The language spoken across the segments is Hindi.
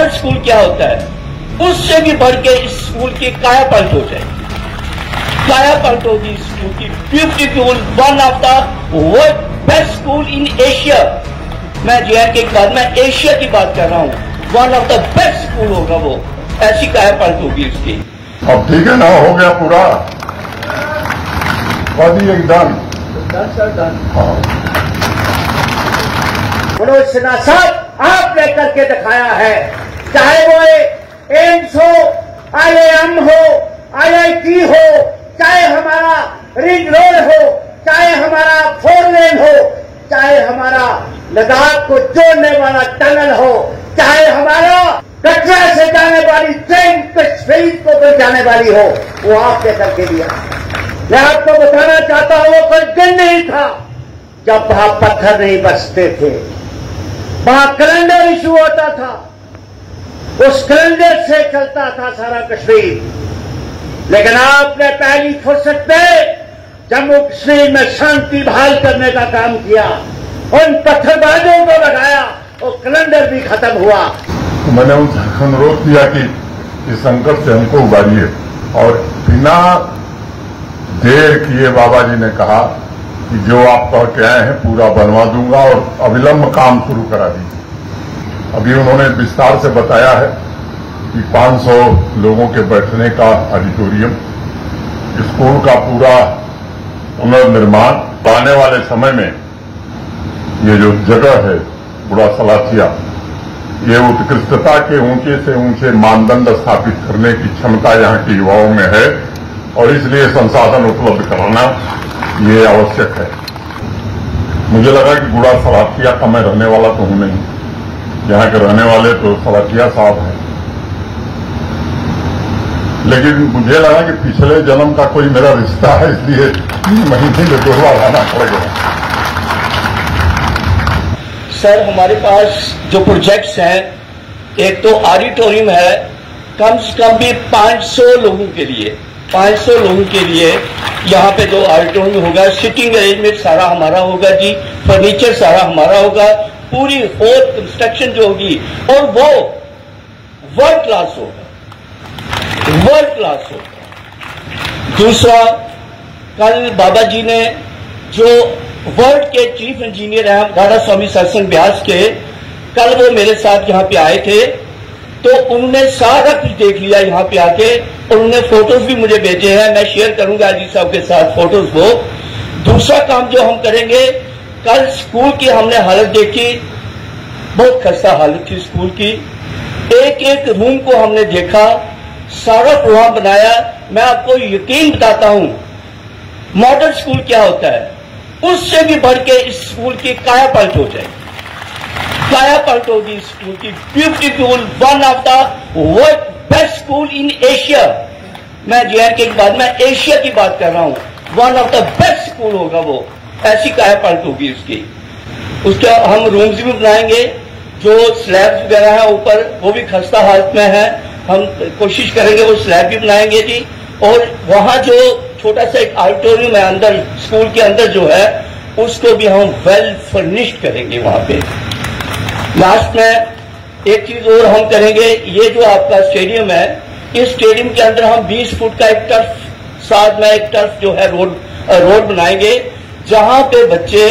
मॉडल स्कूल क्या होता है, उससे भी बढ़ के इस स्कूल की काया पलट हो जाए, काया पलट होगी इस स्कूल की। Beautiful, one of the best school in Asia. मैं JNK के बाद में एशिया की बात कर रहा हूँ, one of the best school होगा वो, ऐसी काया पलट होगी उसकी। अब ठीक है ना, हो गया पूरा एकदम मनोज सिन्हा साहब आपने करके दिखाया है, चाहे वो एम्स हो, IIM हो, IIT हो, चाहे हमारा रिंग रोड हो, चाहे हमारा 4 लेन हो, चाहे हमारा लद्दाख को जोड़ने वाला टनल हो, चाहे हमारा कटरा से जाने वाली ट्रेन कश्मीर को भी जाने वाली हो, वो आपने करके दिया। मैं आपको बताना चाहता हूं, वो कोई दिन नहीं था जब वहां पत्थर नहीं बचते थे, वहां कैलेंडर इशू होता था, उस कैलेंडर से चलता था सारा कश्मीर। लेकिन आपने पहली फुर्सत में जम्मू कश्मीर में शांति बहाल करने का काम किया, उन पत्थरबाजों को लगाया, वो कैलेंडर भी खत्म हुआ। तो मैंने उनसे अनुरोध किया कि इस संकट से हमको उबारिए, और बिना देर किए बाबा जी ने कहा कि जो आप कह के आए हैं पूरा बनवा दूंगा और अविलंब काम शुरू करा दीजिए। अभी उन्होंने विस्तार से बताया है कि 500 लोगों के बैठने का ऑडिटोरियम, स्कूल का पूरा पुनर्निर्माण, आने वाले समय में ये जो जगह है बुढ़ा सलाथिया, ये उत्कृष्टता के ऊंचे से ऊंचे मानदंड स्थापित करने की क्षमता यहाँ के युवाओं में है, और इसलिए संसाधन उपलब्ध कराना ये आवश्यक है। मुझे लगा कि बुढ़ा सलाथिया का मैं रहने वाला तो हूं नहीं, यहाँ के रहने वाले तो सलाथिया साहब हैं, लेकिन मुझे लगा कि पिछले जन्म का कोई मेरा रिश्ता है, इसलिए 3 महीने में 2 बार आना पड़ेगा। सर, हमारे पास जो प्रोजेक्ट्स हैं, एक तो ऑडिटोरियम है, कम से कम भी 500 लोगों के लिए, 500 लोगों के लिए यहाँ पे जो ऑडिटोरियम होगा, सिटिंग अरेंजमेंट सारा हमारा होगा जी, फर्नीचर सारा हमारा होगा, पूरी होल कंस्ट्रक्शन जो होगी, और वो वर्ल्ड क्लास होगा, वर्ल्ड क्लास होगा। दूसरा, कल बाबा जी ने जो वर्ल्ड के चीफ इंजीनियर हैं राधा स्वामी सत्संग व्यास के, कल वो मेरे साथ यहाँ पे आए थे, तो उन्होंने सारा कुछ देख लिया यहाँ पे आके, और उन्होंने फोटोज भी मुझे भेजे हैं, मैं शेयर करूंगा अजीत साहब के साथ फोटोज वो। दूसरा काम जो हम करेंगे, कल स्कूल की हमने हालत देखी, बहुत खस्ता हालत थी स्कूल की, एक एक रूम को हमने देखा, सारा प्रोग्राम बनाया। मैं आपको यकीन बताता हूं, मॉडल स्कूल क्या होता है, उससे भी बढ़ के इस स्कूल की काया पलट हो जाए, काया पलट होगी इस स्कूल की। Beautiful, one of the best school in Asia. मैं JNK के बाद में एशिया की बात कर रहा हूं, one of the best school होगा वो, ऐसी काया पलट होगी उसकी। उसका हम रूम्स भी बनाएंगे, जो स्लैब्स वगैरह है ऊपर वो भी खस्ता हालत में है, हम कोशिश करेंगे वो स्लैब भी बनाएंगे जी। और वहां जो छोटा सा एक ऑडिटोरियम है अंदर, स्कूल के अंदर जो है, उसको भी हम वेल फर्निश्ड करेंगे वहां पे। लास्ट में एक चीज और हम करेंगे, ये जो आपका स्टेडियम है, इस स्टेडियम के अंदर हम 20 फुट का एक टर्फ, साथ में एक टर्फ जो है रोड बनाएंगे, जहां पे बच्चे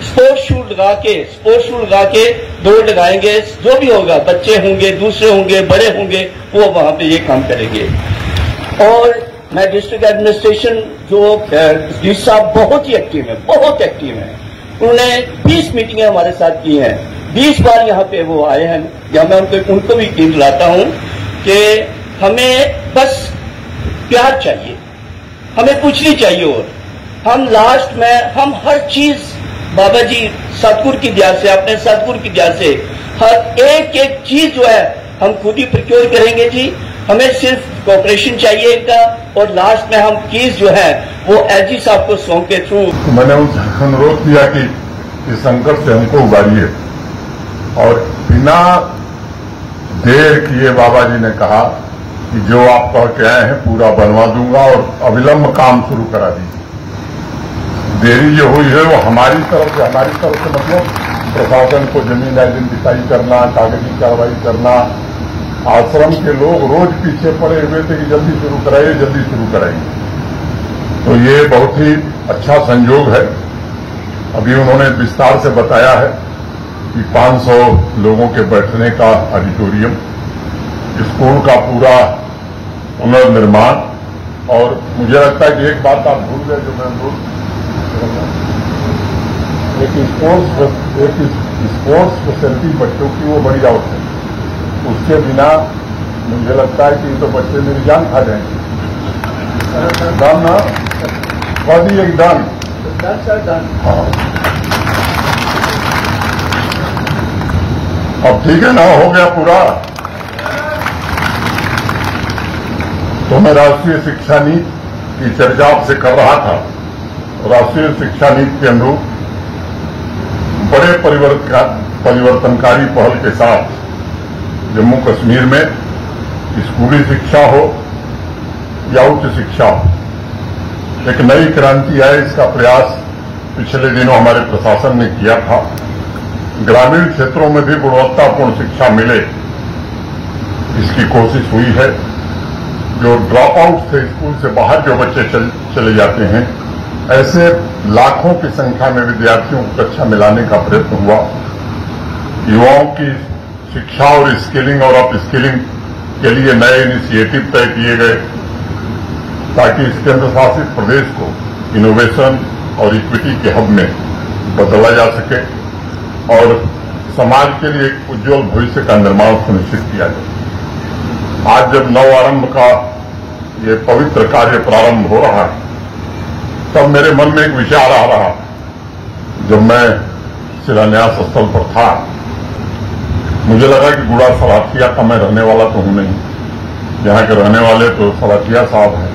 स्पोर्ट्स शूज लगा के दौड़ लगाएंगे। जो भी होगा, बच्चे होंगे, दूसरे होंगे, बड़े होंगे, वो वहां पे ये काम करेंगे। और मैं डिस्ट्रिक्ट एडमिनिस्ट्रेशन जो डी साहब बहुत ही एक्टिव है, बहुत एक्टिव है, उन्होंने 20 मीटिंगें हमारे साथ की हैं, 20 बार यहाँ पे वो आए हैं, या मैं उनको भी यकीन दिलाता हूं कि हमें बस प्यार चाहिए, हमें कुछ नहीं चाहिए। और हम लास्ट में हम हर चीज बाबा जी सतगुरु की दया से, अपने सतगुरु की दया से हर एक एक चीज जो है हम खुद ही प्रोक्योर करेंगे जी। हमें सिर्फ कोऑपरेशन चाहिए इनका, और लास्ट में हम कीज जो है वो LG साहब को सॉन्ग के थ्रू। तो मैंने उनसे अनुरोध किया कि इस संकट से हमको उबारिए, और बिना देर किए बाबा जी ने कहा कि जो आप कह के आए हैं पूरा बनवा दूंगा और अविलंब काम शुरू करा दीजिए। देरी जो हुई है वो हमारी तरफ से मतलब प्रशासन को जमीन आइडेंटिफाई करना, कागजी कार्रवाई करना। आश्रम के लोग रोज पीछे पड़े हुए थे कि जल्दी शुरू कराइए, जल्दी शुरू कराइए। तो ये बहुत ही अच्छा संयोग है। अभी उन्होंने विस्तार से बताया है कि 500 लोगों के बैठने का ऑडिटोरियम, स्कूल का पूरा पुनर्निर्माण, और मुझे लगता है कि एक बात आप भूल गए जो मैं भूल, एक स्पोर्ट्स फैसिलिटी बच्चों की वो बड़ी आवश्यक है। उसके बिना मुझे लगता है कि तो बच्चे मेरी जान खा जाएंगे। डन ना बॉडी एक डन। हाँ, अब ठीक है ना, हो गया पूरा। तो मैं राष्ट्रीय शिक्षा नीति की चर्चा आपसे कर रहा था। राष्ट्रीय शिक्षा नीति के अनुरूप बड़े परिवर्तनकारी पहल के साथ जम्मू कश्मीर में स्कूली शिक्षा हो या उच्च शिक्षा हो, एक नई क्रांति आए, इसका प्रयास पिछले दिनों हमारे प्रशासन ने किया था। ग्रामीण क्षेत्रों में भी गुणवत्तापूर्ण शिक्षा मिले, इसकी कोशिश हुई है। जो ड्रॉप आउट थे, स्कूल से बाहर जो बच्चे चले जाते हैं, ऐसे लाखों की संख्या में विद्यार्थियों को कक्षा में लाने का प्रयत्न हुआ। युवाओं की शिक्षा और स्किलिंग और अप स्किलिंग के लिए नए इनिशिएटिव तय किए गए ताकि इस केंद्र शासित प्रदेश को इनोवेशन और इक्विटी के हब में बदला जा सके और समाज के लिए एक उज्जवल भविष्य का निर्माण सुनिश्चित किया जाए। आज जब नव आरंभ का ये पवित्र कार्य प्रारंभ हो रहा है, तब मेरे मन में एक विचार आ रहा। जब मैं शिलान्यास स्थल पर था, मुझे लगा कि गुड़ा सलाथिया का मैं रहने वाला तो हूं नहीं, यहाँ के रहने वाले तो सलाथिया साहब हैं,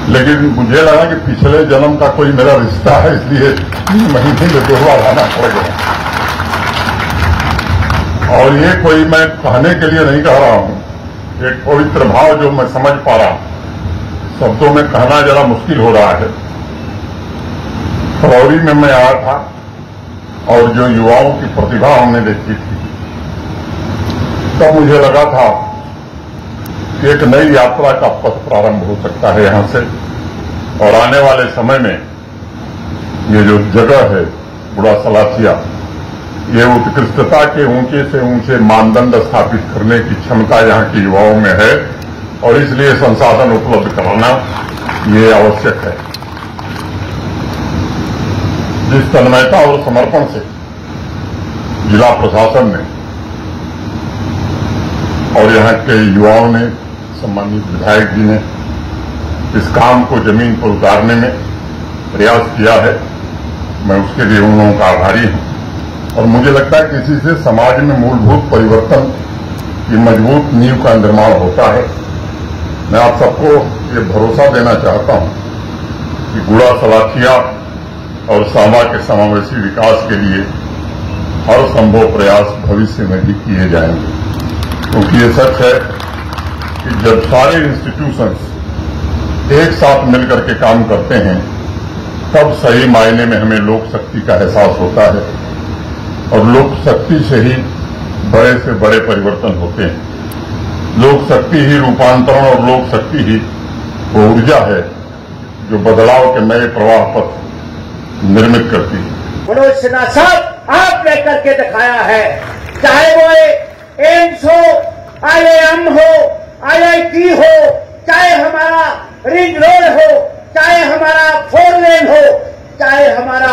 लेकिन मुझे लगा कि पिछले जन्म का कोई मेरा रिश्ता है, इसलिए 3 महीने में 2 बार आना पड़ गया। और ये कोई मैं कहने के लिए नहीं कह रहा हूं, एक पवित्र भाव जो मैं समझ पा रहा हूं, शब्दों में कहना जरा मुश्किल हो रहा है। फरवरी में मैं आया था और जो युवाओं की प्रतिभा हमने देखी थी, तब मुझे लगा था कि एक नई यात्रा का पथ प्रारंभ हो सकता है यहां से, और आने वाले समय में ये जो जगह है बुढ़ा सलाथिया, ये उत्कृष्टता के ऊंचे से ऊंचे मानदंड स्थापित करने की क्षमता यहां के युवाओं में है, और इसलिए संसाधन उपलब्ध कराना ये आवश्यक है। जिस तन्मयता और समर्पण से जिला प्रशासन ने और यहाँ के युवाओं ने, सम्मानित विधायक जी ने इस काम को जमीन पर उतारने में प्रयास किया है, मैं उसके लिए उन लोगों का आभारी हूं। और मुझे लगता है कि इसी से समाज में मूलभूत परिवर्तन की मजबूत नींव का निर्माण होता है। मैं आप सबको ये भरोसा देना चाहता हूं कि गुड़ा सलाथिया और सांबा के समावेशी विकास के लिए हर संभव प्रयास भविष्य में भी किए जाएंगे, क्योंकि ये सच है कि जब सारे इंस्टीट्यूशंस एक साथ मिलकर के काम करते हैं, तब सही मायने में हमें लोक शक्ति का एहसास होता है, और लोक शक्ति से ही बड़े से बड़े परिवर्तन होते हैं। लोक शक्ति ही रूपांतरण और लोक शक्ति ही वो ऊर्जा है जो बदलाव के नए प्रवाह पथ निर्मित करती है। मनोज सिन्हा साहब, आपने करके दिखाया है, चाहे वो एम्स हो, IIM हो, IIT हो, चाहे हमारा रिंग रोड हो, चाहे हमारा 4 लेन हो, चाहे हमारा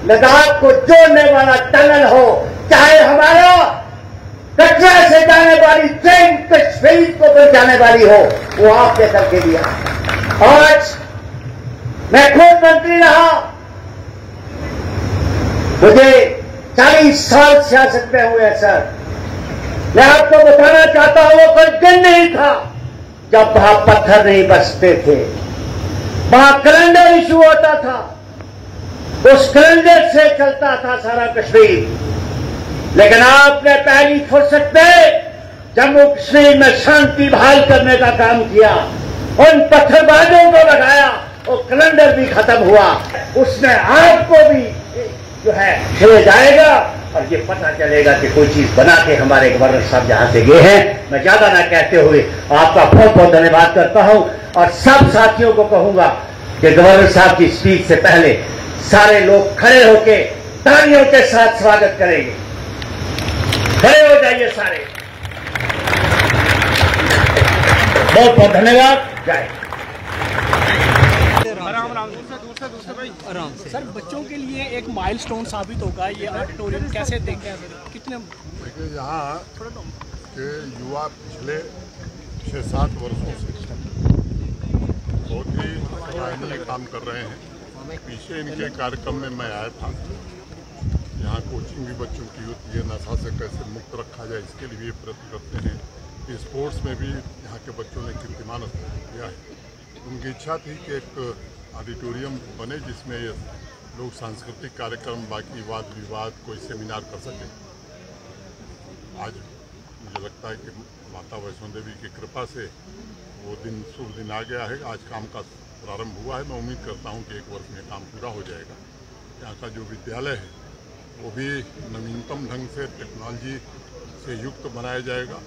लद्दाख को जोड़ने वाला टनल हो, चाहे हमारा कटरा से जाने वाली ट्रेन कश्मीर को पहुंचाने वाली हो, वो आपने करके दिया। आज मैं खुद मंत्री रहा, मुझे 40 साल सियासत में हुए हैं सर। मैं आपको बताना चाहता हूं, वो कोई दिन नहीं था जब वहां पत्थर नहीं बसते थे, वहां कैलेंडर इशू होता था, उस कैलेंडर से चलता था सारा कश्मीर। लेकिन आपने पहली फुर्सत में जम्मू कश्मीर में शांति बहाल करने का काम किया, उन पत्थरबाजों को लगाया, वो कैलेंडर भी खत्म हुआ। उसने आपको भी जो है चले जाएगा और ये पता चलेगा कि कोई चीज बना के हमारे गवर्नर साहब जहां से गए हैं। मैं ज्यादा ना कहते हुए आपका बहुत बहुत धन्यवाद करता हूं और सब साथियों को कहूंगा कि गवर्नर साहब की स्पीच से पहले सारे लोग खड़े होके तालियों के साथ स्वागत करेंगे। खड़े हो जाइए सारे। बहुत बहुत धन्यवाद। जय आराम से। सर, बच्चों के लिए एक माइलस्टोन साबित होगा ये ऑडिटोरियम, कैसे देखें हैं सर? कितने देखिए यहाँ के युवा पिछले 6-7 वर्षों से बहुत ही सराहनीय काम कर रहे हैं। पीछे इनके कार्यक्रम में मैं आया था। यहाँ कोचिंग भी बच्चों की होती है, नशा से कैसे मुक्त रखा जाए इसके लिए भी प्रयत्न करते हैं। स्पोर्ट्स में भी यहाँ के बच्चों ने कीर्तिमान किया है। उनकी इच्छा थी कि एक ऑडिटोरियम बने जिसमें लोग सांस्कृतिक कार्यक्रम, बाकी वाद विवाद, कोई सेमिनार कर सकें। आज मुझे लगता है कि माता वैष्णो देवी की कृपा से वो दिन, शुभ दिन आ गया है। आज काम का प्रारंभ हुआ है। मैं उम्मीद करता हूँ कि 1 वर्ष में काम पूरा हो जाएगा। यहाँ का जो विद्यालय है वो भी नवीनतम ढंग से टेक्नोलॉजी से युक्त बनाया जाएगा।